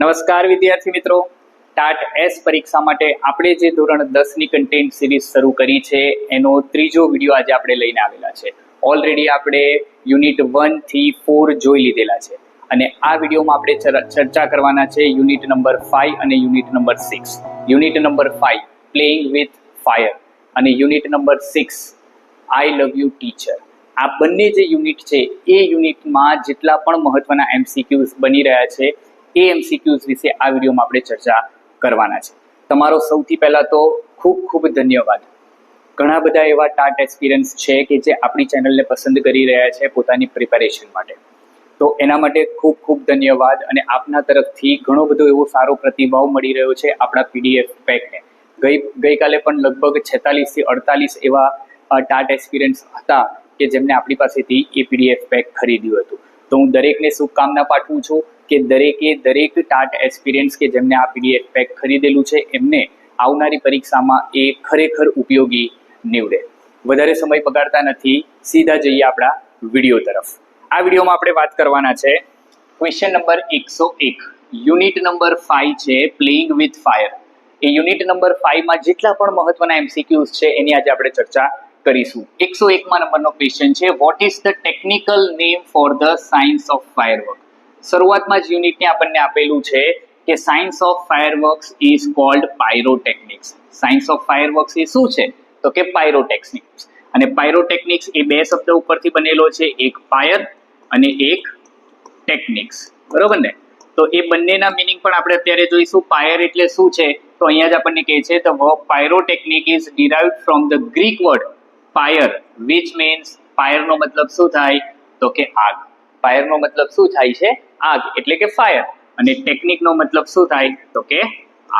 નમસ્કાર વિદ્યાર્થી મિત્રો, ટાટ એસ પરીક્ષા માટે આપણે જે ધોરણ 10 ની કન્ટેન્ટ સિરીઝ શરૂ કરી છે એનો ત્રીજો વિડીયો આજે આપણે લઈને આવેલા છે. ઓલરેડી આપણે યુનિટ 1 થી 4 જોઈ લીધેલા છે અને આ વિડીયોમાં આપણે ચર્ચા કરવાના છે યુનિટ નંબર 5 અને unit number 6. Unit number 5 playing with fire અને unit number 6 I love you teacher. આ બંને જે યુનિટ છે એ યુનિટમાં જેટલા પણ મહત્વના એમસીક્યુઝ બની રહ્યા છે એ એમસીક્યુઝ વિશે આ વિડીયોમાં આપણે ચર્ચા કરવાના છે. તમારો સૌથી પહેલા તો ખૂબ ખૂબ ધન્યવાદ. ઘણા બધા એવા ટાટ એક્સપિરિયન્સ છે કે જે આપણી ચેનલને પસંદ કરી રહ્યા છે પોતાની પ્રિપેરેશન માટે, તો એના માટે ખૂબ ખૂબ ધન્યવાદ. અને આપના તરફથી ઘણો બધો એવો સારો પ્રતિભાવ મળી રહ્યો છે આપણા પીડીએફ પેકને. ગઈકાલે પણ લગભગ 46 થી 48 એવા ટાટ એક્સપિરિયન્સ હતા કે જેમને આપણી પાસેથી એ પીડીએફ પેક ખરીદ્યું હતું. તો હું દરેકને શુભકામના પાઠવું છું કે દરેક ટાટ એક્સપિરિયન્સ કે જેમને આ પીડીએફ પેક ખરીદેલું છે એમને આવનારી પરીક્ષામાં એ ખરેખર ઉપયોગી નીવડે. વધારે સમય બગાડતા નથી, સીધા જઈએ આપણા વિડીયો તરફ. આ વિડીયોમાં આપણે વાત કરવાના છે ક્વેશ્ચન નંબર 101, યુનિટ નંબર 5 છે playing with fire. A unit number 5 માં જેટલા પણ મહત્વના એમસીક્યુઝ છે એની આજે આપણે ચર્ચા કરીશું. 101 નંબરનો ક્વેશ્ચન છે, what is the technical name for the science of firework. શરૂઆતમાં જ યુનિટને આપણને આપેલું છે કે science of fireworks is called pyrotechnics. Science of fireworks એ શું છે તો કે પાયરોટેકનિક્સ. અને પાયરોટેકનિક્સ એ બે શબ્દ ઉપરથી બનેલો છે, એક ફાયર અને એક ટેકનિક્સ, બરોબર ને? તો એ બંનેના મિનિંગ પણ આપણે અત્યારે જોઈશું. ફાયર એટલે શું છે તો અહીંયા જ આપણને કહે છે the verb pyrotechnic is derived from the Greek word fire which means, ફાયરનો મતલબ શું થાય તો કે આગ. ફાયરનો મતલબ શું થાય છે આગ, એટલે કે ફાયર. અને ટેકનિકનો મતલબ શું થાય તો કે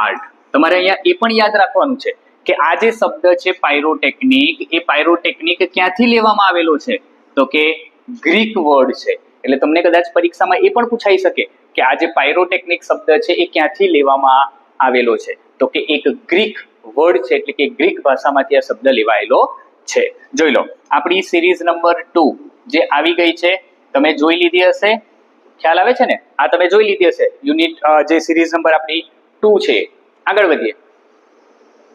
આર્ટ. તમારે અહીંયા એ પણ યાદ રાખવાનું છે કે આ જે શબ્દ છે પાયરોટેકનિક, એ પાયરોટેકનિક ક્યાંથી લેવામાં આવેલો છે તો કે ગ્રીક વર્ડ છે. એટલે તમને કદાચ પરીક્ષામાં એ પણ પૂછાઈ શકે કે આ જે પાયરોટેકનિક શબ્દ છે એ ક્યાંથી લેવામાં આવેલો છે તો કે એક ગ્રીક વર્ડ છે, એટલે કે ગ્રીક ભાષામાંથી આ શબ્દ લેવાયેલો છે. જોઈ લો, આપણી સિરીઝ નંબર 2 જે આવી ગઈ છે, તમે જોઈ લીધી હશે, ખ્યાલ આવે છે ને? આ તમે જોઈ લીધી હશે યુનિટ જે સિરીઝ નંબર આપણી 2 છે. આગળ વધીએ.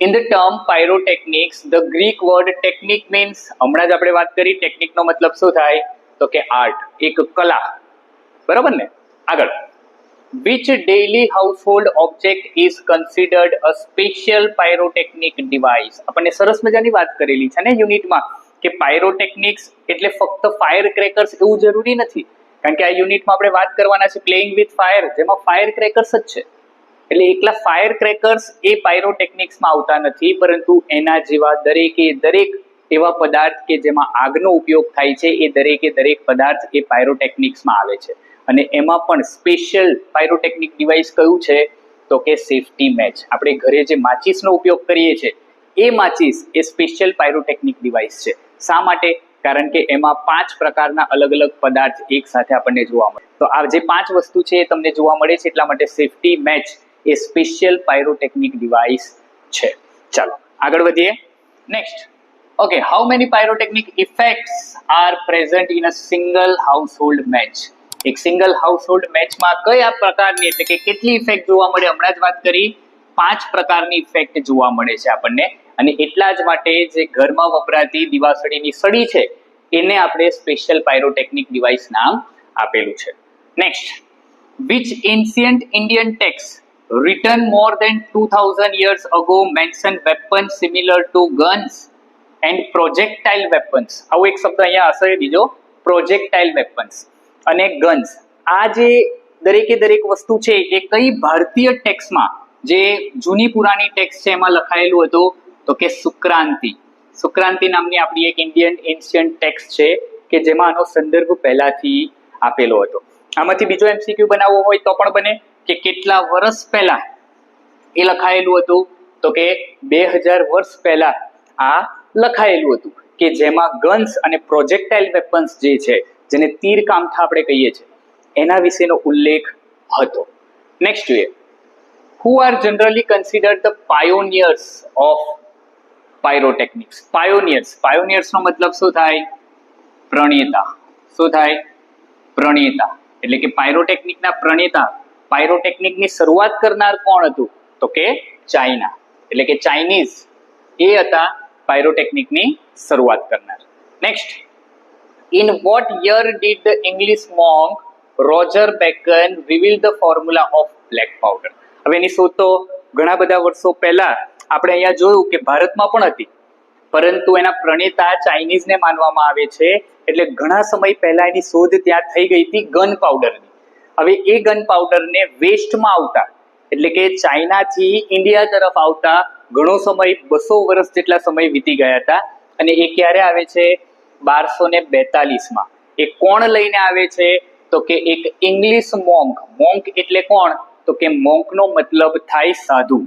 In the term pyrotechnics the Greek word technique means, હમણાં જ આપણે વાત કરી ટેકનિકનો મતલબ શું થાય તો કે આર્ટ, એક કલા, બરાબર ને? આગળ, which daily household object is considered a special pyrotechnic device. આપણને સરસ મજાની વાત કરેલી છે ને યુનિટમાં કે પાયરોટેકનિક્સ એટલે ફક્ત ફાયર ક્રેકર્સ એવું જરૂરી નથી, કારણ કે આ યુનિટમાં આપણે વાત કરવાના છે પ્લેઇંગ વિથ ફાયર, જેમાં ફાયર ક્રેકર્સ જ છે. એટલે એકલા ફાયર ક્રેકર્સ એ પાયરોટેકનિક્સમાં આવતા નથી, પરંતુ એના જેવા દરેક એવા પદાર્થ કે જેમાં આગનો ઉપયોગ થાય છે એ દરેક પદાર્થ એ પાયરોટેકનિક્સમાં આવે છે. અને એમાં પણ સ્પેશિયલ પાયરોટેકનિક ડિવાઇસ કયું છે તો કે સેફટી મેચ. આપણે ઘરે જે માચીસનો ઉપયોગ કરીએ છીએ એ માચીસ એ સ્પેશિયલ પાયરોટેકનિક ડિવાઇસ છે. શા માટે? કારણ કે એમાં 5 પ્રકારના અલગ અલગ પદાર્થ એક સાથે આપણને જોવા મળે. તો આ જે 5 વસ્તુ છે એ તમને જોવા મળે છે, એટલા માટે સેફટી મેચ એ સ્પેશિયલ પાયરોટેકનિક ડિવાઇસ છે. ચાલો આગળ વધીએ. Next, okay, how many pyrotechnic effects are present in a single household match. એક સિંગલ હાઉસહોલ્ડ મેચમાં કયા પ્રકારની એટલે કે કેટલી ઇફેક્ટ જોવા મળે? હમણાં જ વાત કરી, 5 પ્રકારની ઇફેક્ટ જોવા મળે છે આપણને. અને એટલા જ માટે જે ઘરમાં વપરાતી દિવાસળીની સળી છે એને આપણે સ્પેશિયલ પાયરોટેકનિક ડિવાઇસ નામ આપેલું છે. Next, which ancient Indian text written more than 2000 years ago mention weapons similar to guns and projectile weapons. આવો એક શબ્દ અહીંયા હશે બીજો, પ્રોજેક્ટાઇલ વેપન્સ અને ગન્સ. આ જે દરેક વસ્તુ છે એ કઈ ભારતીય ટેક્સ્ટમાં, જે જૂની પુરાણી ટેક્સ્ટ છે એમાં લખાયેલું હતું તો કે સુક્રાંતિ. સુક્રાંતિ નામની આપણી એક ઇન્ડિયન એન્શિયન્ટ ટેક્સ્ટ છે કે જેમાં આનો સંદર્ભ પહેલાથી આપેલો હતો. આમાંથી બીજો એમસીક્યુ બનાવવો હોય તો પણ બને કે કેટલા વર્ષ પહેલા એ લખાયેલું હતું તો કે 2000 વર્ષ પહેલા આ લખાયેલું હતું, કે જેમાં ગન્સ અને પ્રોજેક્ટાઇલ વેપન્સ જે છે, જેને તીર કામઠા આપણે કહીએ છીએ, એના વિશેનો ઉલ્લેખ હતો. નેક્સ્ટ જોઈએ, who are generally considered the pioneers of pyrotechnics. Pioneers નો મતલબ શું થાય? પ્રણેતા. શું થાય? પ્રણેતા. એટલે કે પાયરોટેકનિકના પ્રણેતા પાયરોટેકનિકની શરૂઆત કરનાર કોણ હતું? તો કે ચાઇના, એટલે કે ચાઇનીઝ એ હતા પાયરોટેકનિકની શરૂઆત કરનાર. Next, in what year did the English monk Roger bacon reveal the formula of black powder? હવે એની શોધ તો ઘણા બધા વર્ષો પહેલા આપણે અહીંયા જોયું કે ભારતમાં પણ હતી, પરંતુ એના પ્રણેતા ચાઇનીઝને માનવામાં આવે છે, એટલે ઘણા સમય પહેલા એની શોધ ત્યાં થઈ ગઈ હતી ગન પાવડરની. હવે એ ગન પાવડરને વેસ્ટમાં આવતા, એટલે કે ચાઇનાથી ઇન્ડિયા તરફ આવતા ઘણો સમય 200 વર્ષ જેટલા સમય વીતી ગયા હતા, અને એ ક્યારે આવે છે? 1242માં. એ કોણ લઈને આવે છે? તો કે એક ઇંગ્લિશ મોન્ક. મોન્ક એટલે કોણ? તો કે મોન્કનો મતલબ થાય સાધુ.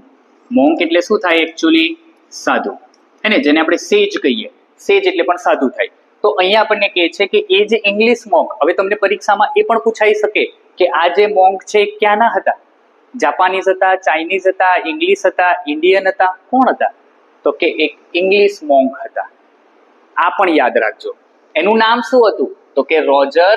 મોન્ક એટલે શું થાય એકચ્યુઅલી? સાધુ, હે ને, જેને આપણે સેજ કહીએ. સેજ એટલે પણ સાધુ થાય. તો અહીંયા આપણને કહે છે કે એ જે ઇંગ્લિશ મોન્ક, હવે તમને પરીક્ષામાં એ પણ પૂછાઈ શકે કે આ જે મોન્ક છે ક્યાંના હતા? જાપાનીઝ હતા, ચાઇનીઝ હતા, ઇંગ્લિશ હતા, ઇન્ડિયન હતા, કોણ હતા? તો કે એક ઇંગ્લિશ મોન્ક હતા. આ પણ યાદ રાખજો. એનું નામ શું હતું? તો કે રોજર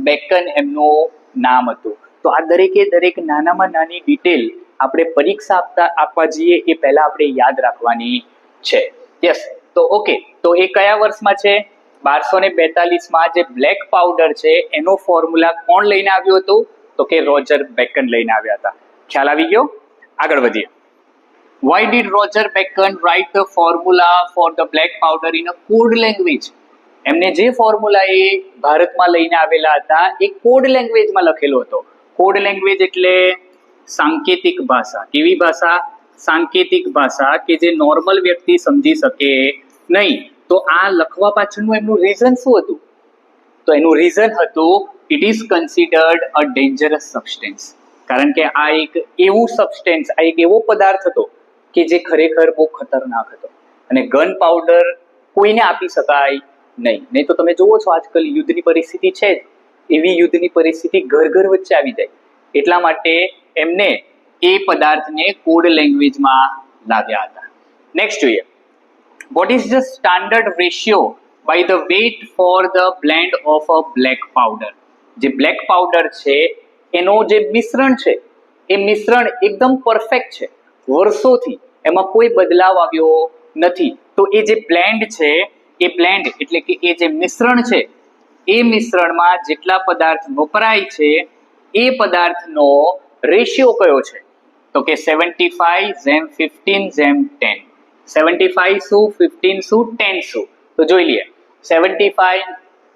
બેકન એમનું નામ હતું. તો આ દરેકે દરેક નાનામાં નાની ડિટેલ આપણે પરીક્ષા આપવા જઈએ એ પહેલા આપણે યાદ રાખવાની છે. યસ, તો ઓકે, તો એ કયા વર્ષમાં છે? 1242માં જે બ્લેક પાવડર છે એનો ફોર્મ્યુલા કોણ લઈને આવ્યું હતું? તો કે રોજર બેકન લઈને આવ્યા હતા. ખ્યાલ આવી ગયો? આગળ વધીએ. Why did Roger Bacon write the formula for the black powder in a code language? એમને જે ફોર્મ્યુલા એ ભારતમાં લઈને આવેલા હતા એ કોડ લેંગ્વેજમાં લખેલો હતો. કોડ લેંગ્વેજ એટલે સાંકેતિક ભાષા. કેવી ભાષા? સાંકેતિક ભાષા, કે જે નોર્મલ વ્યક્તિ સમજી શકે નહીં. તો આ લખવા પાછળનું એમનું રીઝન શું હતું? તો એનું રીઝન હતું it is considered a dangerous substance. કારણ કે આ એક એવું સબસ્ટેન્સ, આ એક એવો પદાર્થ હતો કે જે ખરેખર બહુ ખતરનાક હતો, અને ગન પાવડર કોઈને આપી શકાય નહીં. તો તમે જુઓ છો આજકાલ યુદ્ધની પરિસ્થિતિ છે જ, એવી યુદ્ધની પરિસ્થિતિ ઘર ઘર વચ્ચે આવી જાય. એટલા માટે એમને એ પદાર્થને કોડ લેંગ્વેજમાં લાવ્યા હતા. નેક્સ્ટ જોઈએ. What is the standard ratio by the weight for the blend of a black powder? જે બ્લેક પાવડર છે એનો જે મિશ્રણ છે એ મિશ્રણ એકદમ પરફેક્ટ છે. વર્ષોથી એમાં કોઈ બદલાવ આવ્યો નથી. તો એ જે બ્લેન્ડ છે, એ બ્લેન્ડ એટલે કે એ જે મિશ્રણ છે, એ મિશ્રણમાં જેટલા પદાર્થ વપરાય છે એ પદાર્થનો રેશિયો કયો છે? તો કે 75:15:10. 75 શું, 15 શું, 10 શું? તો જોઈ લઈએ. 75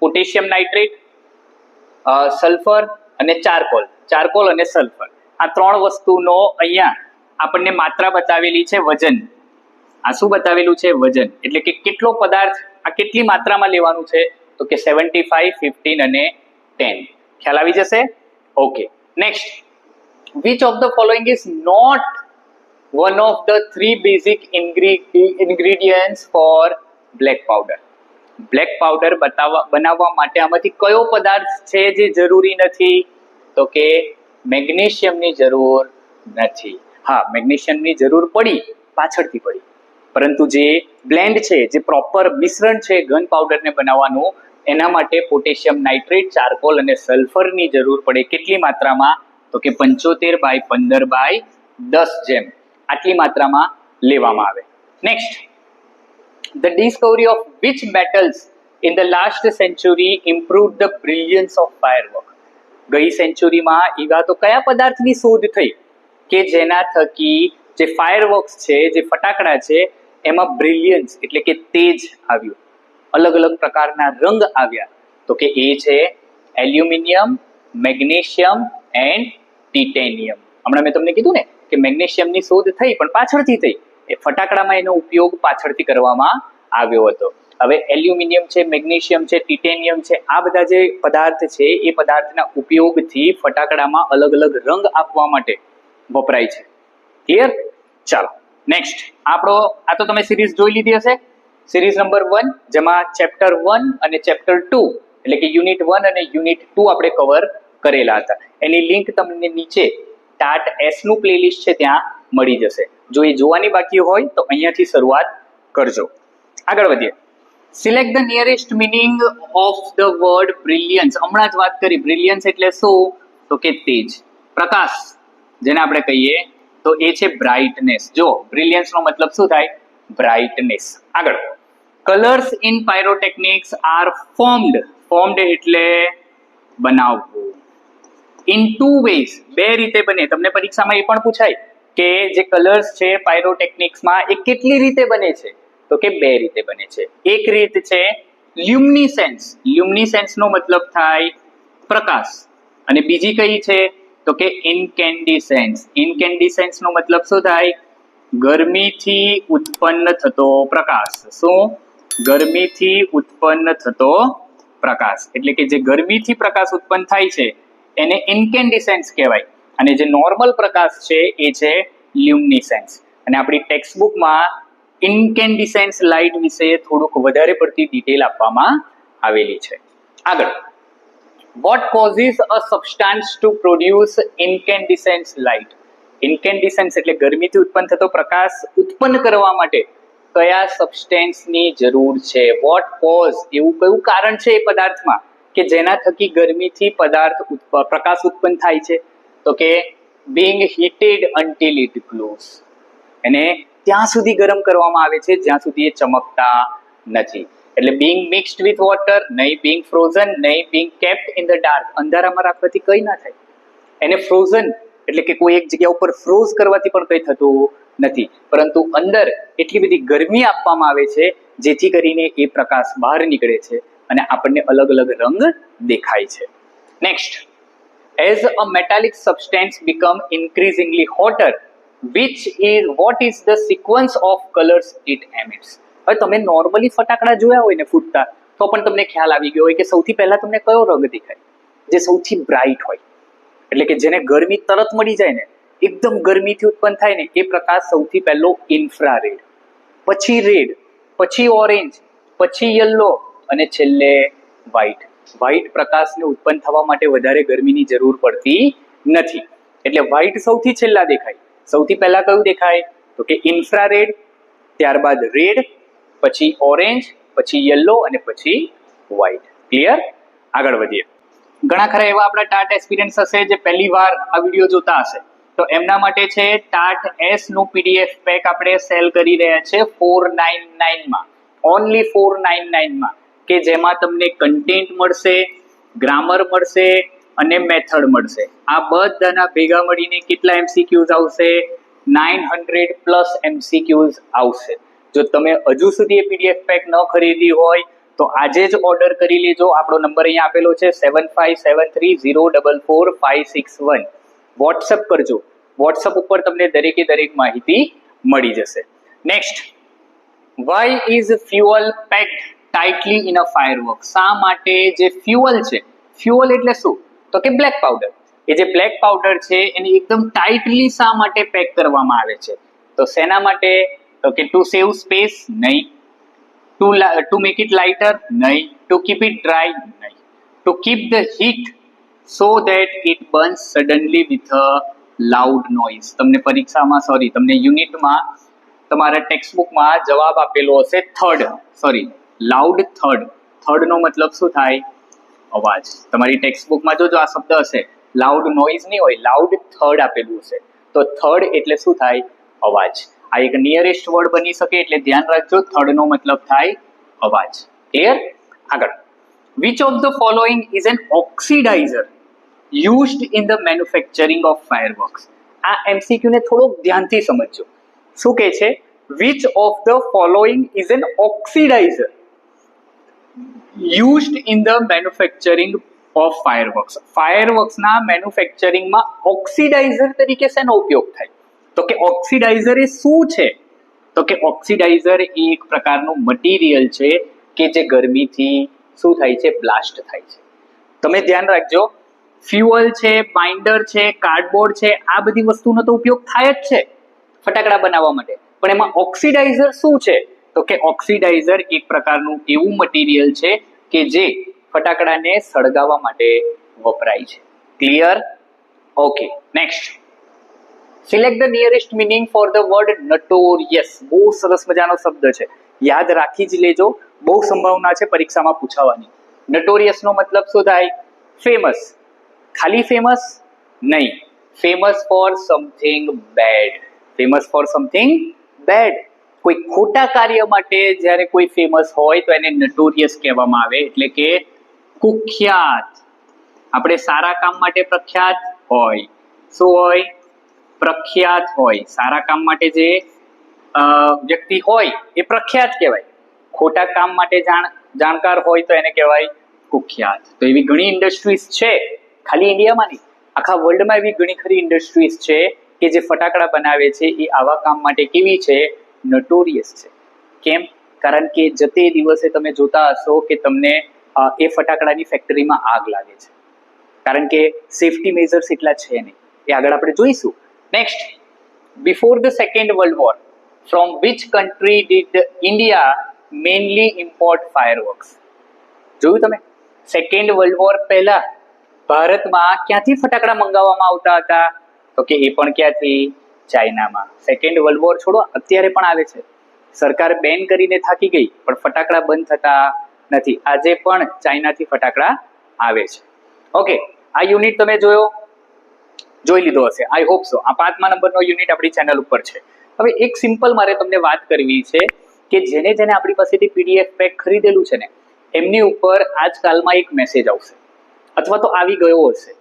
પોટેશિયમ નાઇટ્રેટ, સલ્ફર અને ચારકોલ અને સલ્ફર, આ ત્રણ વસ્તુનો અહીંયા આપણને માત્રા બતાવેલી છે, વજન. આ શું બતાવેલું છે? વજન. એટલે કે કેટલો પદાર્થ આ કેટલી માત્રામાં લેવાનું છે? તો કે 75, 15 અને 10. ખ્યાલ આવી જશે? Okay. Next, which of the following is not one of the 3 basic ingredients for black powder? Black powder બનાવવા માટે આમાંથી કયો પદાર્થ છે જે જરૂરી નથી? તો કે મેગ્નેશિયમની જરૂર નથી. હા, મેગ્નેશિયમની જરૂર પડી, પાછળથી પડી, પરંતુ જે બ્લેન્ડ છે, જે પ્રોપર મિશ્રણ છે ગન પાવડરને બનાવવાનું, એના માટે પોટેશિયમ નાઇટ્રેટ, ચારકોલ અને સલ્ફરની જરૂર પડે. કેટલી માત્રામાં? તો કે 75/15/10 જેમ આટલી માત્રામાં લેવામાં આવે. Next, the discovery of which metals in the last century improved the brilliance of firework? ગઈ સેન્ચુરીમાં એવા તો કયા પદાર્થની શોધ થઈ કે જેના થકી જે ફાયરવર્ક્સ છે, જે ફટાકડા છે, એમાં બ્રિલિયન્સ એટલે કે તેજ આવ્યું, અલગ અલગ પ્રકારના રંગ આવ્યા? તો કે એ છે એલ્યુમિનિયમ, મેગ્નેશિયમ એન્ડ ટિટેનિયમ. હમણાં મેં તમને કીધું ને કે મેગ્નેશિયમની શોધ થઈ પણ પાછળથી થઈ. એ ફટાકડામાં એનો ઉપયોગ પાછળથી કરવામાં આવ્યો હતો. હવે એલ્યુમિનિયમ છે, મેગ્નેશિયમ છે, ટિટેનિયમ છે, આ બધા જે પદાર્થ છે એ પદાર્થના ઉપયોગથી ફટાકડામાં અલગ અલગ રંગ આપવા માટે વપરાય છે. ક્લિયર? ચાલો નેક્સ્ટ. આ તો તમે સિરીઝ જોઈ લીધી હશે, સિરીઝ નંબર 1, જેમાં ચેપ્ટર 1 અને ચેપ્ટર 2 એટલે કે યુનિટ 1 અને યુનિટ 2 આપણે કવર કરેલા હતા. એની લિંક તમને નીચે ટાટ એસ નું પ્લેલિસ્ટ છે ત્યાં મળી જશે. જો એ જોવાની બાકી હોય તો અહીંયાથી શરૂઆત કરજો. આગળ વધીએ. Select the nearest meaning of the word brilliance. હમણાં જ વાત કરી, બ્રિલિયન્સ એટલે શું? તો કે તેજ, પ્રકાશ. જેને આપણે કહીએ તો એ છે બ્રાઇટનેસ. જો બ્રિલિયન્સ નો મતલબ શું થાય? બ્રાઇટનેસ. આગળ, colours in pyrotechnics are formed એટલે બનાવવું. ઇન ટુ વેઝ, બે રીતે બને. તમને પરીક્ષામાં એ પણ પૂછાય કે જે કલર્સ છે પાયરોટેકનિક્સમાં એ કેટલી રીતે બને છે? તો કે બે રીતે બને છે. એક રીત છે લ્યુમિનિસેન્સ. લ્યુમિનિસેન્સ નો મતલબ થાય પ્રકાશ. અને બીજી કઈ છે? તો કે ઇન્કેન્ડિસેન્સ. ઇન્કેન્ડિસેન્સ નો મતલબ શું થાય? ગરમીથી ઉત્પન્ન થતો પ્રકાશ. શું? ગરમીથી ઉત્પન્ન થતો પ્રકાશ. એટલે કે જે ગરમીથી પ્રકાશ ઉત્પન્ન થાય છે એને ઇન્કેન્ડિસેન્સ કહેવાય. અને જે નોર્મલ પ્રકાશ છે એ છે લ્યુમિનિસેન્સ. અને આપણી ટેક્સ્ટ બુકમાં ઇન્કેન્ડિસેન્સ લાઇટ વિશે થોડુંક વધારે પડતી ડિટેલ આપવામાં આવેલી છે. આગળ, what causes a substance to produce incandescent light? ઇન્કેન્ડિસેન્સ એટલે ગરમીથી ઉત્પન્ન થતો પ્રકાશ ઉત્પન્ન કરવા માટે કયા સબસ્ટેન્સની જરૂર છે? વોટ કોઝ, એવું કયું કારણ છે એ પદાર્થમાં કે જેના થકી ગરમીથી પ્રકાશ ઉત્પન્ન થાય છે? તો કે being heated until it glows. એને ત્યાં સુધી ગરમ કરવામાં આવે છે જ્યાં સુધી એ ચમકતા નથી. એટલે being mixed with water નહીં, being frozen નહીં, being kept in the dark, અંધારામાં રાખવાથી કઈ ના થાય. એને ફ્રોઝન એટલે કે કોઈ એક જગ્યા ઉપર ફ્રોઝ કરવાથી પણ કઈ થતું નથી, પરંતુ અંદર એટલી બધી ગરમી આપવામાં આવે છે જેથી કરીને એ પ્રકાશ બહાર નીકળે છે અને આપણને અલગ અલગ રંગ દેખાય છે. Next, as a metallic substance become increasingly hotter, what is the sequence of colors it emits? હવે તમે નોર્મલી ફટાકડા જોયા હોય ને ફૂટતા, તો પણ તમને ખ્યાલ આવી ગયો હોય કે સૌથી પહેલા તમને કયો રંગ દેખાય? જે સૌથી બ્રાઇટ હોય, એટલે કે જેને ગરમી તરત મળી જાય ને, એકદમ ગરમીથી ઉત્પન્ન થાય ને, એ પ્રકાશ સૌથી પહેલો ઇન્ફ્રારેડ, પછી રેડ, પછી ઓરેન્જ, પછી યલો અને છેલ્લે વ્હાઇટ. વ્હાઇટ પ્રકાશને ઉત્પન્ન થવા માટે વધારે ગરમીની જરૂર પડતી નથી, એટલે વ્હાઇટ સૌથી છેલ્લા દેખાય. સૌથી પહેલા કયું દેખાય? તો કે ઇન્ફ્રારેડ, ત્યારબાદ રેડ, પછી ઓરેન્જ, પછી યલો અને પછી વ્હાઇટ. ક્લિયર? આગળ વધીએ. ઘણા ખરા એવા આપણા ટાટ એક્સપિરિયન્સ હશે જે પહેલી વાર આ વિડીયો જોતા હશે, તો એમના માટે છે ટાટ એસ નું પીડીએફ પેક આપણે સેલ કરી રહ્યા છે 499 માં, ઓનલી 499 માં, કે જેમાં તમને કન્ટેન્ટ મળશે, ગ્રામર મળશે અને મેથડ મળશે. આ બધાના ભેગા મળીને કેટલા એમસીક્યુઝ આવશે? 900+ એમસીક્યુઝ આવશે. જો તમે હજુ સુધી એ પીડીએફ પેક ન ખરીદી હોય તો આજે જ ઓર્ડર કરી લેજો. આપણો નંબર અહીંયા આપેલો છે 7573044561. વોટ્સઅપ કરજો. વોટ્સઅપ ઉપર તમને દરેકે દરેક માહિતી મળી જશે. Next, why is fuel packed tightly in a firework? શા માટે જે ફ્યુઅલ છે, ફ્યુઅલ એટલે શું? તો કે બ્લેક પાવડર. એ જે બ્લેક પાવડર છે એને એકદમ ટાઇટલી શા માટે પેક કરવામાં આવે છે? તો શેના માટે? તો કે ટુ સેવ સ્પેસ? નહીં. To make it lighter? નહીં. To keep it dry? નહીં. To keep the heat so that it burns suddenly with a loud noise. તમને પરીક્ષામાં, તમને યુનિટમાં તમારા ટેક્સ્ટ બુકમાં જવાબ આપેલો હશે લાઉડ થર્ડ. થર્ડ નો મતલબ શું થાય? અવાજ. તમારી ટેક્સ્ટ બુકમાં જો આ શબ્દ હશે, લાઉડ નોઇઝ નહીં હોય, લાઉડ થર્ડ આપેલું હશે. તો થર્ડ એટલે શું થાય? અવાજ. આ એક નિયરેસ્ટ વર્ડ બની શકે એટલે ધ્યાન રાખજો. થર્ડ નો મતલબ થાય અવાજ. ક્લિયર? આગળ, which of the following is an oxidizer used in the manufacturing of fireworks? આ એમસીક્યુ ને થોડુંક ધ્યાનથી સમજજો. શું કહે છે? which of the following is an oxidizer used in the manufacturing of fireworks? Fireworks ના મેન્યુફેક્ચરિંગમાં ઓક્સિડાઇઝર તરીકે શેનો ઉપયોગ થાય? તો કે ઓક્સિડાઇઝર એ શું છે? તો કે ઓક્સિડાઇઝર એ એક પ્રકારનું મટીરિયલ છે કે જે ગરમીથી શું થાય છે? બ્લાસ્ટ થાય છે. તમે ધ્યાન રાખજો, ફ્યુઅલ છે, બાઇન્ડર છે, કાર્ડબોર્ડ છે, આ બધી વસ્તુનો તો ઉપયોગ થાય જ છે ફટાકડા બનાવવા માટે, પણ એમાં ઓક્સિડાઇઝર શું છે? તો કે ઓક્સિડાઇઝર એક પ્રકારનું એવું મટીરિયલ છે કે જે ફટાકડાને સળગાવવા માટે વપરાય છે. Clear? Okay. Next, select the nearest meaning for the word notorious. બહુ સરસ મજાનો શબ્દ છે, યાદ રાખી જ લેજો. બહુ સંભાવના છે પરીક્ષામાં પૂછાવાની. નટોરિયસ નો મતલબ શું થાય? ફેમસ. ખાલી ફેમસ નહીં, famous for something bad. Famous for something bad. કોઈ ખોટા કાર્ય માટે જ્યારે કોઈ ફેમસ હોય તો એને નટોરિયસ કહેવામાં આવે, એટલે કે કુખ્યાત. આપણે સારા કામ માટે પ્રખ્યાત હોય. શું હોય? પ્રખ્યાત હોય. સારા કામ માટે જે વ્યક્તિ હોય એ પ્રખ્યાત કહેવાય. ખોટા કામ માટે જાણકાર હોય તો એને કહેવાય કુખ્યાત. તો એવી ઘણી ઇન્ડસ્ટ્રીઝ છે, ખાલી ઇન્ડિયામાં નહીં, આખા વર્લ્ડમાં એવી ઘણી ખરી ઇન્ડસ્ટ્રીઝ છે કે જે ફટાકડા બનાવે છે એ આવા કામ માટે કેવી છે? નટોરિયસ છે. કેમ? કારણ કે જતે દિવસે તમે જોતા હશો કે તમને એ ફટાકડાની ફેક્ટરીમાં આગ લાગે છે, કારણ કે સેફટી મેઝર્સ એટલા છે નહીં. એ આગળ આપણે જોઈશું. Next, before the second world war, from which country did India mainly import fireworks? જોયું તમે? સેકન્ડ વર્લ્ડ વોર પહેલા ભારતમાં ક્યાંથી ફટાકડા મંગાવવામાં આવતા હતા? તો કે એ પણ ક્યાંથી? ચાઇનામાં. સેકન્ડ વર્લ્ડ વોર છોડો, અત્યારે પણ આવે છે. સરકાર બેન કરીને થાકી ગઈ પણ ફટાકડા બંધ થતા નથી. આજે પણ ચાઇનાથી ફટાકડા આવે છે. ઓકે, આ યુનિટ તમે જોઈ લીધો હશે, આઈ હોપ સો. આ 5મા નંબરનો યુનિટ આપણી ચેનલ ઉપર છે. હવે એક સિમ્પલ મારે તમને વાત કરવી છે કે જેને આપણી પાસેથી પીડીએફ પેક ખરીદેલું છે ને, એમની ઉપર આજકાલમાં એક મેસેજ આવશે અથવા તો આવી ગયો હશે,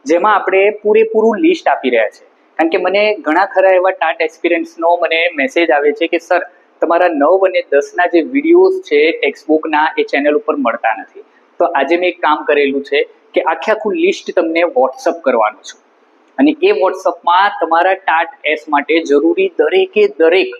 જેમાં આપણે પૂરેપૂરું લિસ્ટ આપી રહ્યા છે. કારણ કે મને ઘણા ખરા એવા ટાટ એક્સપિરિયન્સનો મને મેસેજ આવે છે કે સર, તમારા 9 અને 10ના જે વિડીયોઝ છે ટેક્સ્ટબુકના, એ ચેનલ ઉપર મળતા નથી. તો આજે મેં એક કામ કરેલું છે કે આખું લિસ્ટ તમને વોટ્સઅપ કરવાનું છું, અને એ વોટ્સઅપમાં તમારા ટાટ એસ માટે જરૂરી દરેકે દરેક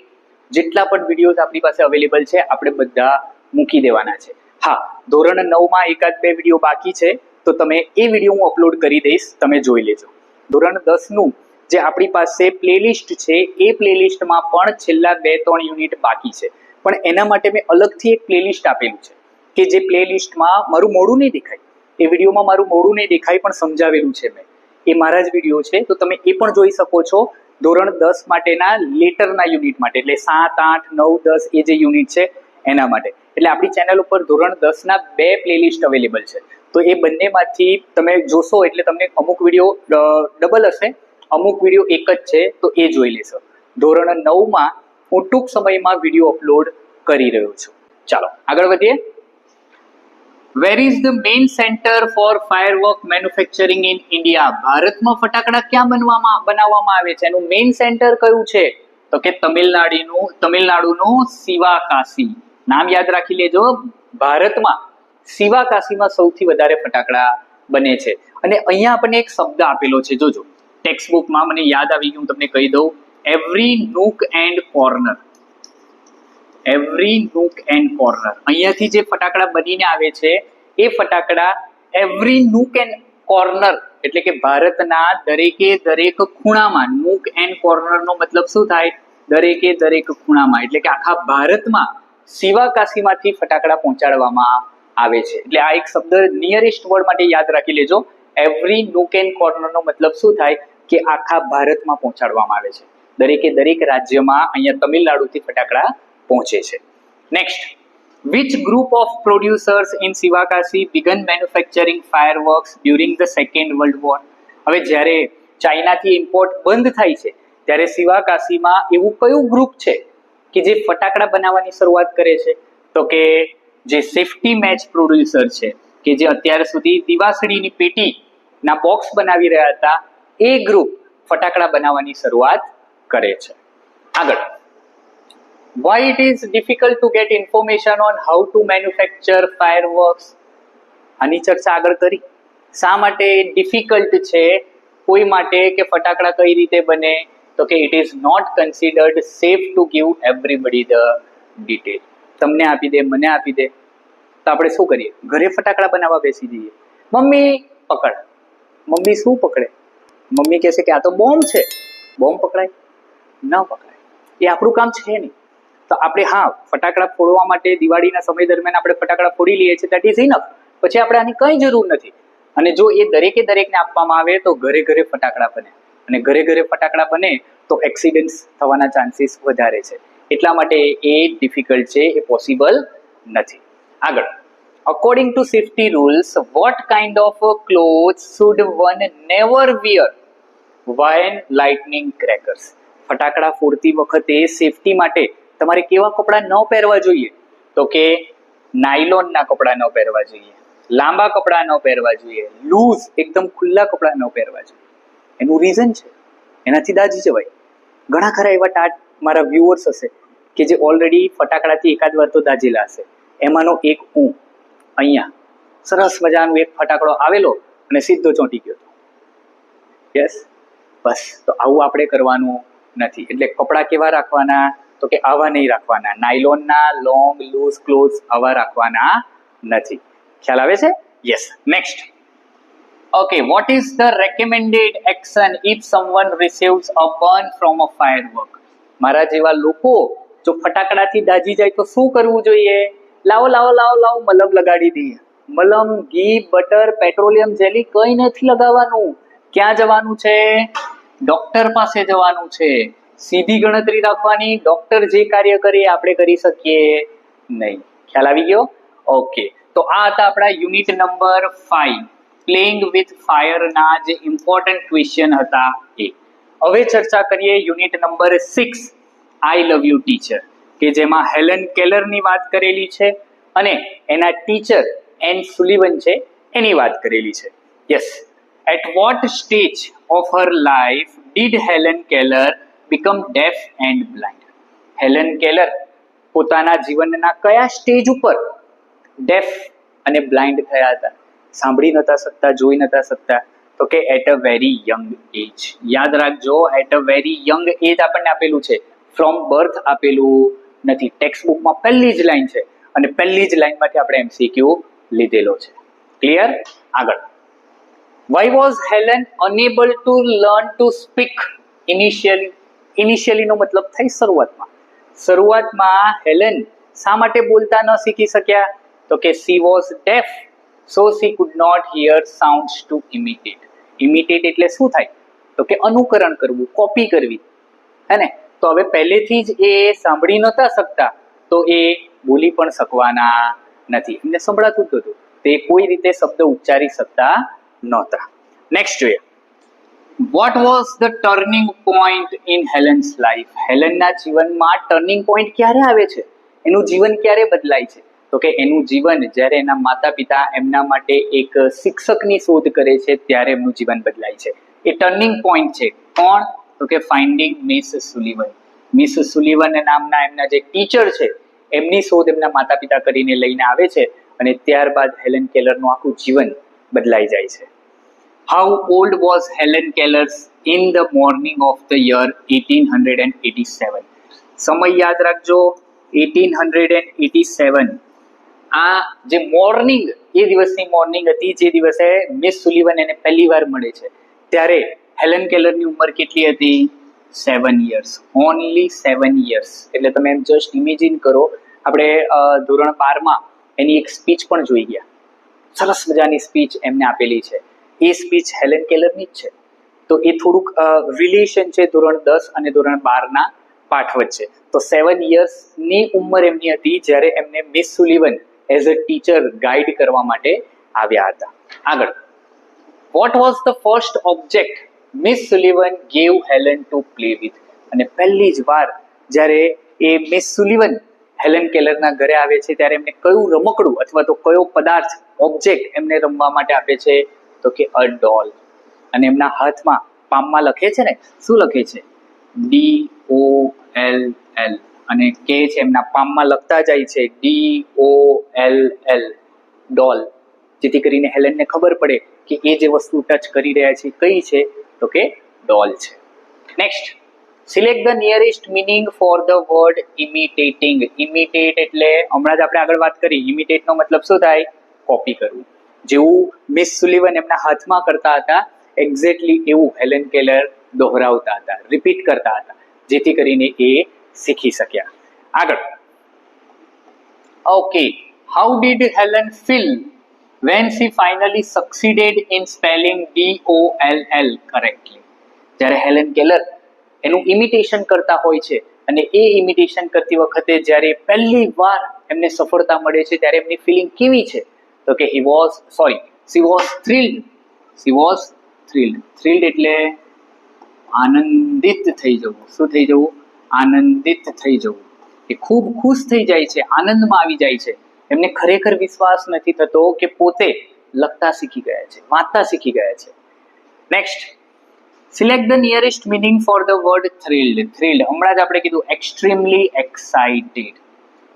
જેટલા પણ વિડીયોઝ આપણી પાસે અવેલેબલ છે આપણે બધા મૂકી દેવાના છે. હા, ધોરણ 9માં 1-2 વિડીયો બાકી છે, તો તમે એ વિડીયો હું અપલોડ કરી દઈશ, તમે જોઈ લેજો. ધોરણ 10નું જે આપણી પાસે પ્લેલિસ્ટ છે એ પ્લેલિસ્ટમાં પણ છેલ્લા 2-3 યુનિટ બાકી છે, પણ એના માટે મેં અલગથી એક પ્લેલિસ્ટ આપેલું છે કે જે પ્લેલિસ્ટમાં મારું મોઢું નહીં દેખાય, એ વિડીયોમાં મારું મોઢું નહીં દેખાય પણ સમજાવેલું છે મેં, એ મારા જ વિડીયો છે, તો તમે એ પણ જોઈ શકો છો. ધોરણ 10 માટેના લેટરના યુનિટ માટે, એટલે 7, 8, 9, 10 એ જે યુનિટ છે એના માટે. એટલે આપણી ચેનલ ઉપર ધોરણ 10ના 2 પ્લેલિસ્ટ અવેલેબલ છે, તો એ બંનેમાંથી તમે જોશો એટલે તમને અમુક વિડીયો ડબલ હશે, અમુક વિડીયો એક જ છે, તો એ જોઈ લેશો. ધોરણ 9માં હું ટૂંક સમયમાં વિડીયો અપલોડ કરી રહ્યો છું. ચાલો આગળ વધીએ. Where is the main centre for firework manufacturing in India? ભારતમાં ફટાકડા ક્યાં બનાવવામાં આવે છે? એનું મેઇન સેન્ટર કયું છે? તો કે તમિલનાડુનું શિવાકાશી. નામ યાદ રાખી લેજો. ભારતમાં શિવાકાશીમાં સૌથી વધારે ફટાકડા બને છે. અને અહીંયા આપણને એક શબ્દ આપેલો છે, જોજો ટેક્સ્ટબુકમાં, મને યાદ આવી ગયું, તમને કહી દઉં. Every nook and corner. Every nook and corner. અહીંયાથી જે ફટાકડા બનીને આવે છે એ ફટાકડા એવરી નૂક એન્ડ કોર્નર, એટલે કે ભારતના દરેકે દરેક ખૂણામાં. નૂક એન્ડ કોર્નરનો મતલબ શું થાય? દરેકે દરેક ખૂણામાં, એટલે કે આખા ભારતમાં શિવાકાશીમાંથી ફટાકડા પહોંચાડવામાં આવે છે. એટલે આ એક શબ્દ નિયરેસ્ટ વર્ડ માટે યાદ રાખી લેજો. એવરી નૂક એન્ડ કોર્નરનો મતલબ શું થાય? કે આખા ભારતમાં પહોંચાડવામાં આવે છે. દરેકે દરેક રાજ્યમાં અહીંયા તમિલનાડુથી ફટાકડા પહોંચે છે. Next, which group of producers in Sivakasi began manufacturing fireworks during the second world war? હવે જ્યારે ચાઇનાથી ઇમ્પોર્ટ બંધ થાય છે ત્યારે શિવાકાશીમાં એવું કયું ગ્રુપ છે કે જે ફટાકડા બનાવવાની શરૂઆત કરે છે? તો કે જે સેફટી મેચ પ્રોડ્યુસર છે, કે જે અત્યાર સુધી દિવાસળીની પેટીના બોક્સ બનાવી રહ્યા હતા, એ ગ્રુપ ફટાકડા બનાવવાની શરૂઆત કરે છે. આગળ, why it is difficult to get information on how to manufacture fireworks? આની ચર્ચા આગળ કરી. શા માટે ડિફિકલ્ટ છે કોઈ માટે કે ફટાકડા કઈ રીતે બને? તો કે it is not considered safe to give everybody the detail. તમને આપી દે, મને આપી દે, તો આપણે શું કરીએ? ઘરે ફટાકડા બનાવવા બેસી જઈએ. મમ્મી પકડ. મમ્મી શું પકડે? મમ્મી કહેશે કે આ તો બોમ્બ છે. બોમ્બ પકડાય? ન પકડાય. એ આપણું કામ છે નહીં. તો આપણે ફટાકડા ફોડવા માટે દિવાળીના સમય દરમિયાન આપણે ફટાકડા ફોડી લઈએ છીએ, દેટ ઇઝ ઇનફ. પછી આપણે આની કંઈ જરૂર નથી. અને જો એ દરેકે દરેકને આપવામાં આવે તો ઘરે ઘરે ફટાકડા બને, અને ઘરે ઘરે ફટાકડા બને તો એક્સિડન્ટ્સ થવાના ચાન્સીસ વધારે છે. એટલા માટે એ ડિફિકલ્ટ છે, એ પોસિબલ નથી. આગળ, according to safety rules, what kind of clothes should one never wear when lightning crackers. ફટાકડા ફોડતી વખતે સેફટી માટે તમારે કેવા કપડાં ન પહેરવા જોઈએ? તો કે નાયલોનના કપડાં ન પહેરવા જોઈએ, લાંબા કપડાં ન પહેરવા જોઈએ, લૂઝ એકદમ ખુલ્લા કપડાં ન પહેરવા જોઈએ. એનું રીઝન છે, એનાથી દાજી જવાય. ઘણા ખરા એવા ટાટ મારા વ્યુઅર્સ હશે કે જે ઓલરેડી ફટાકડાથી એકાદ વાર તો દાજેલા હશે. એમાંનો એક હું અહીંયા સરસ મજાનો એક ફટાકડો આવેલો અને સીધો ચોંટી ગયો. યસ, બસ. તો આવું આપણે કરવાનું નથી. એટલે કપડાં કેવા રાખવાના? તો કે આવા નહીં રાખવાના. નાયલોનના લોંગ લૂઝ ક્લોથ આવા રાખવાના નથી. ખ્યાલ આવે છે? Yes. Next. Okay, what is the recommended action if someone receives a burn from a firework? મારા જેવા લોકો જો ફટાકડાથી દાજી જાય તો શું કરવું જોઈએ? લાવો લાવો લાવો લાવો મલમ લગાડી દઈએ. મલમ, ઘી, બટર, પેટ્રોલિયમ જેલી કંઈ નથી લગાવવાનું. ક્યાં જવાનું છે? ડોક્ટર પાસે જવાનું છે. સીધી ગણતરી રાખવાની. ડોક્ટર જે કાર્ય કરે આપણે કરી શકીએ નહીં. ખ્યાલ આવી ગયો? ઓકે, તો આ હતા આપણા યુનિટ નંબર 5 પ્લેઇંગ વિથ ફાયરના જે ઇમ્પોર્ટન્ટ ક્વેશ્ચન હતા એ. હવે ચર્ચા કરીએ unit number 6 I love you teacher, કે જેમાં હેલન કેલરની વાત કરેલી છે અને એના ટીચર એન સુલિવન છે એની વાત કરેલી છે. Yes. At what stage of her life did Helen Keller become deaf and blind? Helen Keller પોતાના જીવનના કયા સ્ટેજ ઉપર ડેફ અને બ્લાઇન્ડ થયા હતા? સાંભળી નતા શકતા, જોઈ નતા શકતા? તો કે at a very young age. યાદ રાખજો, at a very young age આપણને આપેલું છે, ફ્રોમ બર્થ આપેલું નથી. ટેક્સ્ટ બુકમાં પહેલી જ લાઈન છે અને પહેલી જ લાઈનમાંથી આપણે એમસીક્યુ લીધેલો છે. ક્લિયર? આગળ. Why was Helen unable to learn to speak initially? Initially નો મતલબ થાય શરૂઆતમાં. શરૂઆતમાં હેલન શા માટે બોલતા ન શીખી શક્યા? તો કે she was deaf, so she could not hear sounds to imitate. Imitate એટલે શું થાય? તો કે અનુકરણ કરવું, કોપી કરવી, હે ને? તો હવે પહેલેથી જ એ સાંભળી નતા શકતા, તો એ બોલી પણ શકવાના નથી. એમને સંભળાતું જ હતું, તે કોઈ રીતે શબ્દ ઉચ્ચારી શકતા નહોતા. નેક્સ્ટ જોઈએ. What was the turning point in Helen's life? હેલનના જીવનમાં ટર્નિંગ પોઈન્ટ ક્યારે આવે છે? એનું જીવન ક્યારે બદલાય છે? તો કે એનું જીવન જ્યારે એના માતા પિતા એમના માટે એક શિક્ષકની શોધ કરે છે ત્યારે એમનું જીવન બદલાય છે. એ ટર્નિંગ પોઈન્ટ છે. કોણ? તો કે ફાઇન્ડિંગ મિસ સુલિવન. મિસ સુલિવન નામના એમના જે ટીચર છે એમની શોધ એમના માતા પિતા કરીને લઈને આવે છે અને ત્યારબાદ હેલન કેલરનું આખું જીવન બદલાઈ જાય છે. How old was Helen Keller in the morning of the year 1887? સમય યાદ રાખજો, 1887. આ જે મોર્નિંગ, એ દિવસની મોર્નિંગ હતી જે દિવસે મિસ સુલિવન એને પહેલી વાર મળે છે, ત્યારે હેલન કેલરની ઉંમર કેટલી હતી? 7 years. Only 7 years. એટલે તમે એમ જસ્ટ ઇમેજિન કરો. આપણે ધોરણ 12માં એની એક સ્પીચ પણ જોઈ ગયા. સરસ મજાની સ્પીચ એમને આપેલી છે. એ સ્પીચ હેલન કેલરની જ છે. તો એ થોડુંક રિલેશન છે ધોરણ 10 અને ધોરણ 12ના પાઠ વચ્ચે. તો 7 yearsની ઉંમર એમની હતી જ્યારે એમને miss સુલિવન as a teacher guide કરવા માટે આવ્યા હતા. આગળ. Vote was the first object miss સુલિવન gave Helen to play with? અને પહેલી જ વાર જ્યારે એ મિસ સુલિવન હેલન કેલરના ઘરે આવે છે ત્યારે એમને કયું રમકડું અથવા તો કયો પદાર્થ, ઓબ્જેક્ટ એમને રમવા માટે આપે છે? તો કે અ ડોલ. અને એમના હાથમાં, પામમાં લખે છે ને, શું લખે છે? DOLL. અને કે છે એમના પામમાં લખતા જાય છે DOLL, ડોલ, જેથી કરીને હેલનને ખબર પડે કે એ જે વસ્તુ ટચ કરી રહ્યા છે કઈ છે? તો કે ડોલ છે. Next. Select the nearest meaning for the word imitating. Imitate એટલે હમણાં જ આપણે આગળ વાત કરી, ઇમિટેટનો મતલબ શું થાય? કોપી કરવું. જેવું મિસ સુલિવન એમના હાથમાં કરતા હતા એક્ઝેક્ટલી એવું હેલન કેલર દોહરાવતા હતા, રિપીટ કરતા હતા, જેથી કરીને એ શીખી શક્યા. આગળ. Okay. How did Helen feel when she finally succeeded in spelling DOLL correctly? જ્યારે હેલન કેલર એનું ઇમિટેશન કરતા હોય છે અને એ ઇમિટેશન કરતી વખતે જ્યારે પહેલી વાર એમને સફળતા મળે છે ત્યારે એમની ફિલિંગ કેવી છે? તો કે she was thrilled. Thrilled એટલે આનંદિત થઈ જવું. શું થઈ જવું? આનંદિત થઈ જવું. એ ખૂબ ખુશ થઈ જાય છે, આનંદમાં આવી જાય છે. એમને ખરેખર વિશ્વાસ નથી થતો કે પોતે લખતા શીખી ગયા છે, વાંચતા શીખી ગયા છે. Next, select the nearest meaning for the word thrilled. Thrilled હમણાં જ આપણે કીધું, એક્સ્ટ્રીમલી એક્સાઇટેડ,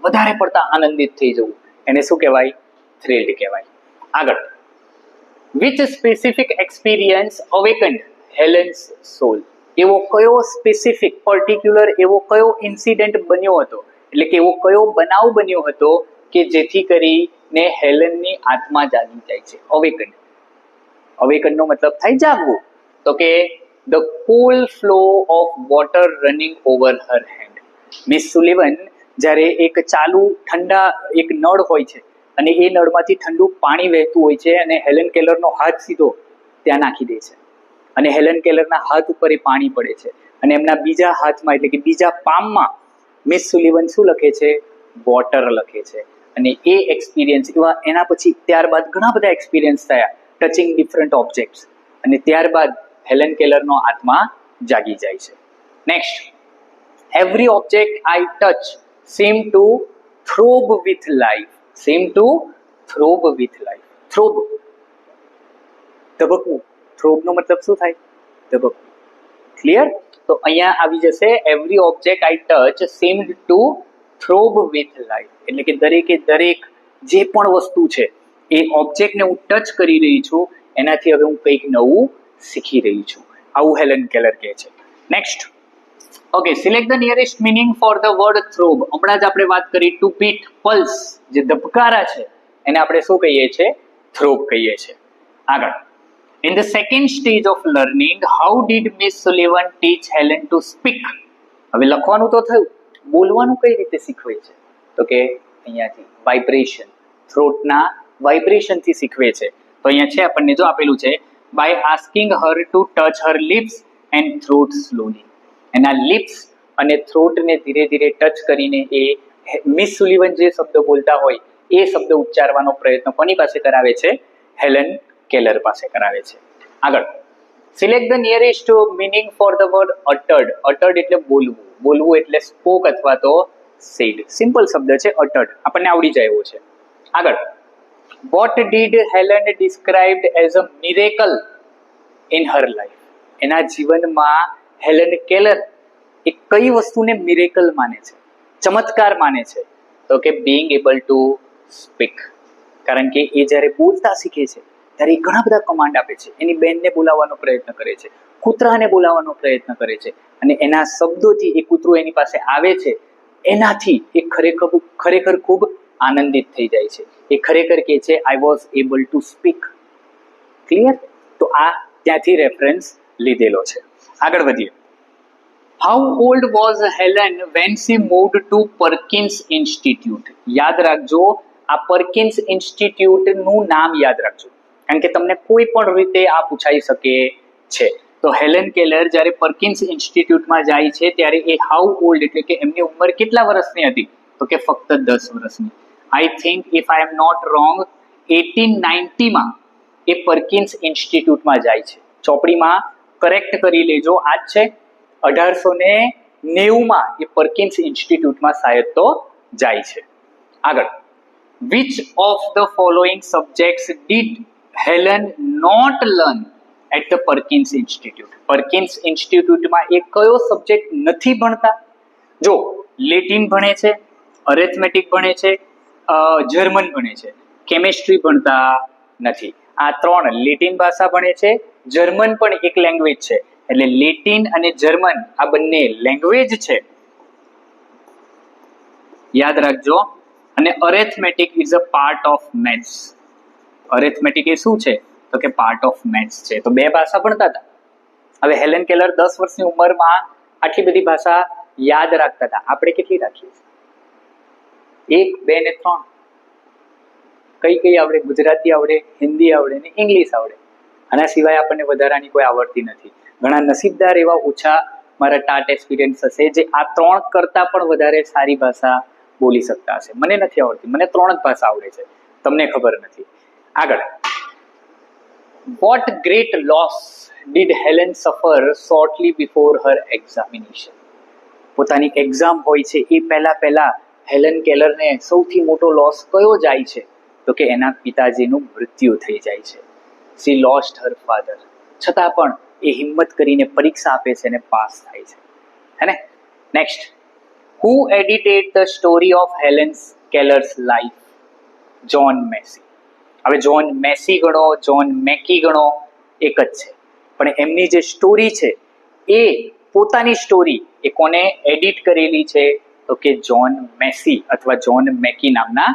વધારે પડતા આનંદિત થઈ જવું, એને શું કહેવાય? થ્રિલ્ડ કહેવાય. આગળ, વિચ સ્પેસિફિક એક્સપિરિયન્સ અવેકન્ડ હેલન્સ સોલ. એવો કયો સ્પેસિફિક પર્ટિક્યુલર એવો કયો ઇન્સિડન્ટ બન્યો હતો, એટલે કે એવો કયો બનાવ બન્યો હતો કે જેથી કરીને હેલનની આત્મા જાગી જાય છે? અવેકન્ડ. અવેકન્ડનો મતલબ થાય જાગવું. તો કે the cool flow of water running over Har hand. Miss સુલિવન જ્યારે એક ચાલુ ઠંડા એક નળ હોય છે અને એ નળમાંથી ઠંડુ પાણી વહેતું હોય છે અને હેલન કેલરનો હાથ સીધો ત્યાં નાખી દે છે અને હેલન કેલરના હાથ ઉપર એ પાણી પડે છે અને એમના બીજા હાથમાં એટલે કે બીજા પામમાં મિસ સુલિવન શું લખે છે? વોટર લખે છે. અને એ એક્સપિરિયન્સ એના પછી ત્યારબાદ ઘણા બધા એક્સપિરિયન્સ થયા, ટચિંગ ડિફરન્ટ ઓબ્જેક્ટ્સ, અને ત્યારબાદ હેલન કેલરનો આત્મા જાગી જાય છે. Next, every object I touch seem to throb with life. seem to throb with life. throb, ધબકવું. throb નો મતલબ શું થાય? ધબકવું. ક્લિયર? તો અહીંયા આવી જશે every object I touch seemed to throb with life. એટલે કે દરેકે દરેક જે પણ વસ્તુ છે એ ઓબ્જેક્ટને હું ટચ કરી રહી છું, એનાથી હવે હું કંઈક નવું શીખી રહી છું. આવું હેલન કેલર કહે છે. Next, okay, select the nearest meaning for the word throb. હમણાં જ આપણે વાત કરી ટુ બીટ, પલ્સ, જે ધબકારા છે એને આપણે શું કહીએ છીએ? થ્રોબ કહીએ છીએ. આગળ, in the second stage of learning how did miss સુલિવન teach Helen to speak. હવે લખવાનું તો થયું, બોલવાનું કઈ રીતે શીખવે છે? તો કે અહીંયાથી વાઇબ્રેશન, થ્રોટના વાઇબ્રેશનથી શીખવે છે. તો અહીંયા છે આપણને જો આપેલું છે, by asking her to touch her lips and throat slowly. એના લિપ્સ અને થ્રોટને ધીરે ધીરે ટચ કરીને એ મિસ સુલિવન જે શબ્દ બોલતા હોય એ શબ્દ ઉચ્ચારવાનો પ્રયત્ન કોની પાસે કરાવે છે? હેલન કેલર પાસે કરાવે છે. આગળ, select the nearest meaning for the word uttered. Uttered એટલે બોલવું, બોલવું એટલે સ્પોક અથવા તો સેડ. સિમ્પલ શબ્દ છે અટર્ડ, આપણને આવડી જાય એવો છે. આગળ, what did Helen described as a miracle in her life. એના જીવનમાં હેલન કેલર એ કઈ વસ્તુને મિરેકલ માને છે, ચમત્કાર માને છે? તો કે બીંગ એબલ ટુ સ્પીક. કારણ કે એ જ્યારે બોલતા શીખે છે ત્યારે એ ઘણા બધા કમાન્ડ આપે છે. એની બેનને બોલાવવાનો પ્રયત્ન કરે છે, કૂતરાને બોલાવવાનો પ્રયત્ન કરે છે, અને એના શબ્દોથી એ કૂતરું એની પાસે આવે છે, એનાથી એ ખરેખર ખૂબ આનંદિત થઈ જાય છે. એ ખરેખર કહે છે I was able to speak. Clear? તો આ ત્યાંથી રેફરન્સ લીધેલો છે. આગળ વધીએ. How old was Helen when she moved to Perkins Institute. યાદ રાખજો, આ પર્કિન્સ ઇન્સ્ટિટ્યૂટનું નામ યાદ રાખજો, કારણ કે તમને કોઈ પણ રીતે આ પૂછાઈ શકે છે. તો હેલન કેલર જ્યારે પર્કિન્સ ઇન્સ્ટિટ્યૂટમાં જાય છે ત્યારે એ હાઉ ઓલ્ડ એટલે કે એમની ઉંમર કેટલા વર્ષની હતી? તો કે ફક્ત 10 વર્ષની. I think if I am not wrong 1890માં એ પર્કિન્સ ઇન્સ્ટિટ્યૂટમાં જાય છે. ચોપડીમાં કરેક્ટ કરી લેજો, આ જ છે. 1890માં એ પર્કિન્સ ઇન્સ્ટિટ્યૂટમાં શાયદ તો જાય છે. આગળ, which of the following subjects did Helen not learn at the Perkins Institute. Perkins ઇન્સ્ટિટ્યૂટમાં એ કયો સબ્જેક્ટ નથી ભણતા? જો લેટિન ભણે છે, અરેથમેટિક ભણે છે, જર્મન ભણે છે, કેમેસ્ટ્રી ભણતા નથી. આ 3 લેટિન ભાષા ભણે છે, જર્મન પણ એક લેંગ્વેજ છે, એટલે લેટિન અને જર્મન આ બંને લેંગ્વેજ છે, યાદ રાખજો. અને arithmetic is a part of maths. Arithmetic એ શું છે? તો કે પાર્ટ ઓફ મેથ્સ છે. તો 2 ભાષા ભણતા હતા. હવે હેલન કેલર 10 વર્ષની ઉંમરમાં આટલી બધી ભાષા યાદ રાખતા હતા. આપણે કેટલી રાખીએ છીએ? 1, 2 ને 3. કઈ આવડે? ગુજરાતી આવડે, હિન્દી આવડે ને ઇંગ્લિશ આવડે. આના સિવાય આપણને વધારાની કોઈ આવડતી નથી. ઘણા નસીબદાર એવા ઓછા મારા ટાટ એક્સપિરિયન્સ હશે જે આ 3 કરતાં પણ વધારે સારી ભાષા બોલી શકતા હશે. મને નથી આવડતી, મને 3 જ ભાષા આવડે છે, તમને ખબર નથી. આગળ, What great loss did Helen suffer shortly before her examination? પોતાની એક્ઝામ હોય છે એ પહેલા હેલન કેલરને સૌથી મોટો લોસ કયો જાય છે? તો કે એના પિતાજીનું મૃત્યુ થઈ જાય છે. She lost her father. છતાં પણ એ હિંમત કરીને પરીક્ષા આપે છે અને પાસ થાય છે. હે ને? Next, who edited the story of Helen Keller's life? John Macy. હવે જ્હોન મેસી ગણો, જ્હોન મેકી ગણો, એક જ છે. પણ એમની જે સ્ટોરી છે એ પોતાની સ્ટોરી એ કોને એડિટ કરેલી છે? તો કે જ્હોન મેસી અથવા જ્હોન મેકી નામના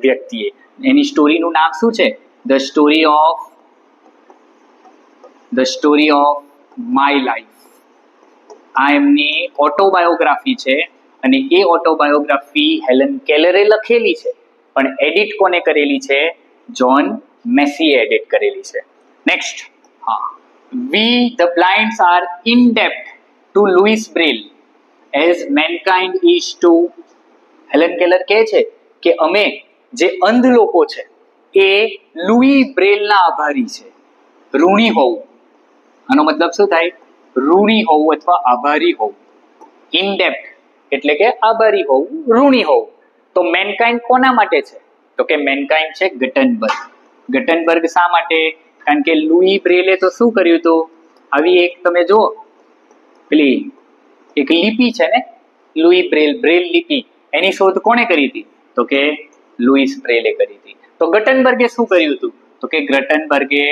વ્યક્તિએ. એની સ્ટોરીનું નામ શું છે? The story of my life. આ એમની ઓટોબાયોગ્રાફી છે અને એ ઓટોબાયોગ્રાફી હેલન કેલરે લખેલી છે, પણ એડિટ કોને કરેલી છે? જ્હોન મેસીએ એડિટ કરેલી છે. Next, we the blinds are indebted to Louis Braille as mankind is to. Helen Keller કહે છે કે અમે જે અંધ લોકો છે એ લુઈ બ્રેલના આભારી છે. ઋણી હોવું, આનો મતલબ શું થાય? ઋણી હોવું અથવા આભારી હોવું. ઇનડેપ્ટ એટલે કે આભારી હોવું, ઋણી હોવું. તો મેનકાઇન્ડ કોના માટે છે? તો કે મેનકાઇન્ડ છે ગટનબર્ગ. ગટનબર્ગ શા માટે? કારણ કે લુઈ બ્રેલે તો શું કર્યું હતું? આવી એક તમે જુઓ, પેલી એક લિપિ છે ને, લુઈ બ્રેલ લિપિ, એની શોધ કોણે કરી હતી? તો કે લુઈસ બ્રેલે કરી હતી. તો ગટનબર્ગે શું કર્યું હતું? તો કે ગટનબર્ગે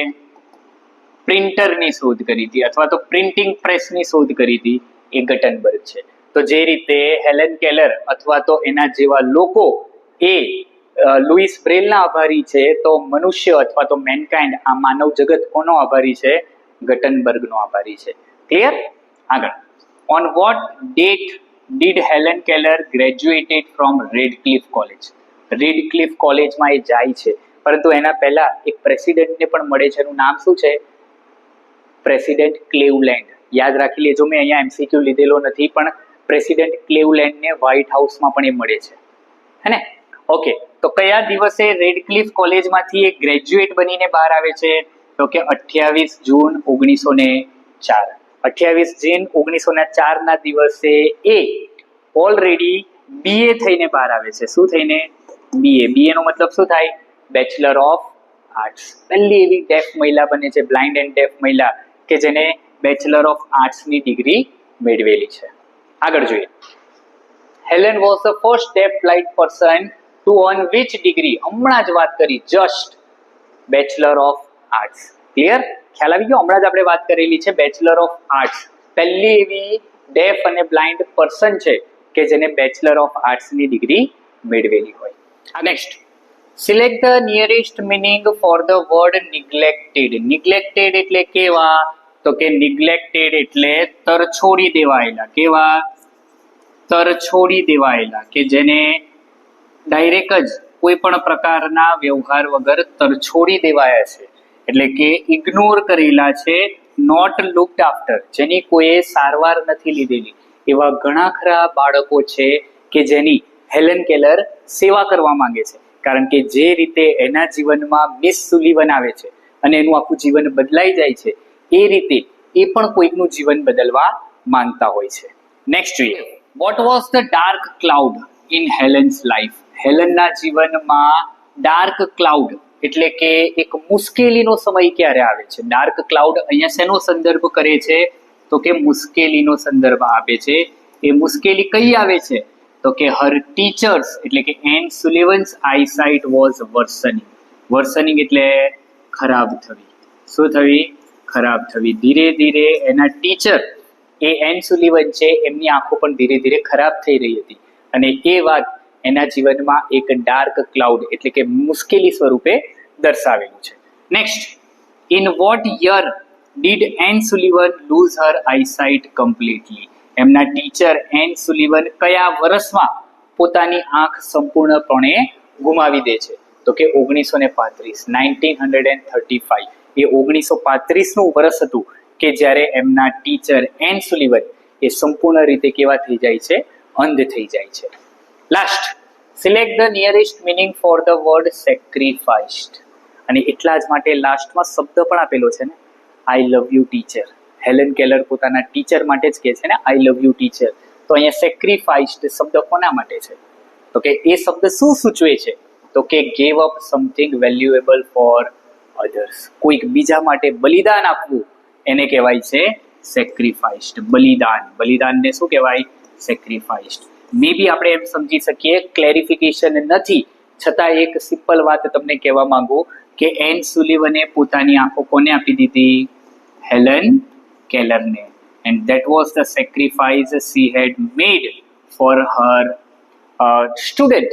પ્રિન્ટરની શોધ કરી હતી અથવા તો પ્રિન્ટિંગ પ્રેસની શોધ કરી હતી, એ ગટનબર્ગ છે. તો જે રીતે હેલન કેલર અથવા તો એના જેવા લોકો એ લુઈસ બ્રેલના આભારી છે, તો મનુષ્ય અથવા તો મેનકાઇન્ડ, આ માનવ જગત કોનો આભારી છે? ગટનબર્ગનો આભારી છે. ક્લિયર? આગળ, on vote date did Helen Keller graduated from Radcliffe college? Radcliffe કોલેજમાં એ જાય છે, પરંતુ એના પહેલા એક પ્રેસિડેન્ટને પણ મળે છે. એનું નામ શું છે? પ્રેસિડેન્ટ ક્લેવલેન્ડ. યાદ રાખી લેજો, મેં અહીંયા એમસીક્યુ લીધેલો નથી, પણ પ્રેસિડેન્ટ ક્લેવલેન્ડને વ્હાઇટ હાઉસમાં પણ એ મળે છે. હે ને? ઓકે, તો કયા દિવસે રેડક્લિફ કોલેજમાંથી એ ગ્રેજ્યુએટ બનીને બહાર આવે છે? તો કે 28 જૂન 1904. 28 જૂન 1904 ના દિવસે એ ઓલરેડી બીએ થઈને બહાર આવે છે. શું થઈને? બીએ નો મતલબ શું થાય? Bachelor of arts. પહેલી એવી ડેફ મહિલા બને છે, બ્લાઇન્ડ એન્ડ ડેફ મહિલા, કે જેને બેચલર ઓફ આર્ટ્સની ડિગ્રી મેળવેલી છે. આગળ જોઈએ, Helen was the first deaf blind person to earn which degree? હમણાં જ વાત કરી, just bachelor of arts. Clear? ખ્યાલ આવી ગયો? હમણાં જ આપણે વાત કરેલી છે બેચલર ઓફ આર્ટ્સ. પહેલી એવી ડેફ અને બ્લાઇન્ડ પર્સન છે કે જેને બેચલર ઓફ આર્ટ્સની ડિગ્રી મેળવેલી હોય. Next, select the nearest meaning for the word neglected. Neglected એટલે કેવા? તો કે નિગ્લેક્ટેડ એટલે તરછોડી દેવાયેલા. કેવા? તરછોડી દેવાયેલા, કે જેને ડાયરેક્ટ જ કોઈ પણ પ્રકારના વ્યવહાર વગર તરછોડી દેવાયા છે, એટલે કે ઇગ્નોર કરેલા છે. નોટ લુક્ડ આફ્ટર, જેની કોઈએ સારવાર નથી લીધેલી. એવા ઘણા ખરા બાળકો છે કે જેની હેલન કેલર સેવા કરવા માંગે છે, કારણ કે જે રીતે એના જીવનમાં મિસ સુલીવન આવે છે અને એનું આખું જીવન બદલાઈ જાય છે, એ રીતે એ પણ કોઈકનું જીવન બદલવા માંગતા હોય છે. નેક્સ્ટ જોઈએ, what was the dark cloud in Helen's life? હેલનના જીવનમાં ડાર્ક ક્લાઉડ એટલે કે એક મુશ્કેલીનો સમય ક્યારે આવે છે? ડાર્ક ક્લાઉડ અહીંયા શેનો સંદર્ભ કરે છે? તો કે મુશ્કેલીનો સંદર્ભ આપે છે. એ મુશ્કેલી કઈ આવે છે? તો કે હર ટીચર્સ એટલે કે એન સુલિવન્સ આઈસાઇટ વોઝ વર્સનિંગ. વર્સનિંગ એટલે ખરાબ થવી. શું થવી? ખરાબ થવી. ધીરે ધીરે એના ટીચર એ એન સુલિવન છે, એમની આંખો પણ ધીરે ધીરે ખરાબ થઈ રહી હતી, અને એ વાત એના જીવનમાં એક ડાર્ક ક્લાઉડ એટલે કે મુશ્કેલી સ્વરૂપે દર્શાવેલું છે. Next, in what year did Ann Sullivan lose her eyesight completely? એમના ટીચર એન સુલિવન કયા વર્ષમાં પોતાની આંખ સંપૂર્ણપણે ગુમાવી દે છે? તો કે 1935. એ 1935નું વર્ષ હતું કે જ્યારે એમના ટીચર એન સુલિવન એ સંપૂર્ણ રીતે કેવા થઈ જાય છે? અંધ થઈ જાય છે. Last, select the nearest meaning for the word sacrificed. અને એટલા જ માટે લાસ્ટમાં શબ્દ પણ આપેલો છે ને, I love you teacher. Helen Keller પોતાના ટીચર માટે જ કહે છે ને, આઈ લવ યુ ટીચર. તો અહીંયા સેક્રિફાઈસ્ડ શબ્દ કોના માટે છે? તો કે એ શબ્દ શું સૂચવે છે? તો કે gave up something valuable for others. કોઈક બીજા માટે બલિદાન આપવું એને કહેવાય છે સેક્રિફાઈસ્ડ. બલિદાનને શું કહેવાય? સેક્રિફાઈસ્ડ. મે બી આપણે એમ સમજી શકીએ, ક્લેરિફિકેશન નથી છતાં એક સિમ્પલ વાત તમને કહેવા માંગુ કે એન સુલિવને પોતાની આંખો કોને આપી દીધી? હેલન કેલરને. And that was the sacrifice she had made for her student,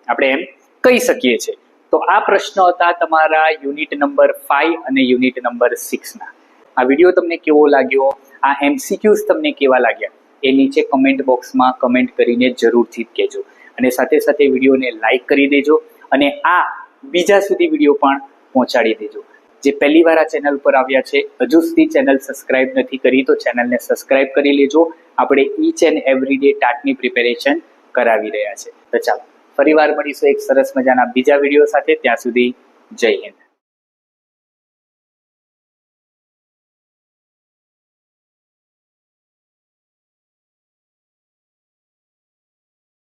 આપણે એમ કહી શકીએ છીએ. તો આ પ્રશ્નો હતા તમારા યુનિટ નંબર 5 અને યુનિટ નંબર 6ના. આ વિડીયો તમને કેવો લાગ્યો, આ MCQs તમને કેવા લાગ્યા એ નીચે કમેન્ટ બોક્સમાં કમેન્ટ કરીને જરૂરથી કહેજો. અને સાથે સાથે વિડીયોને લાઈક કરી દેજો અને આ બીજા સુધી વિડીયો પણ પહોંચાડી દેજો. જે પહેલી વાર આ ચેનલ પર આવ્યા છે, હજુ સુધી ચેનલ સબસ્ક્રાઇબ નથી કરી તો ચેનલને સબસ્ક્રાઇબ કરી લેજો. આપણે ઈચ એન્ડ એવરી ડે ટાટની પ્રિપેરેશન કરાવી રહ્યા છે. તો ચાલો ફરીવાર મળીશું એક સરસ મજાના બીજા વિડીયો સાથે. ત્યાં સુધી જય હિન્દ.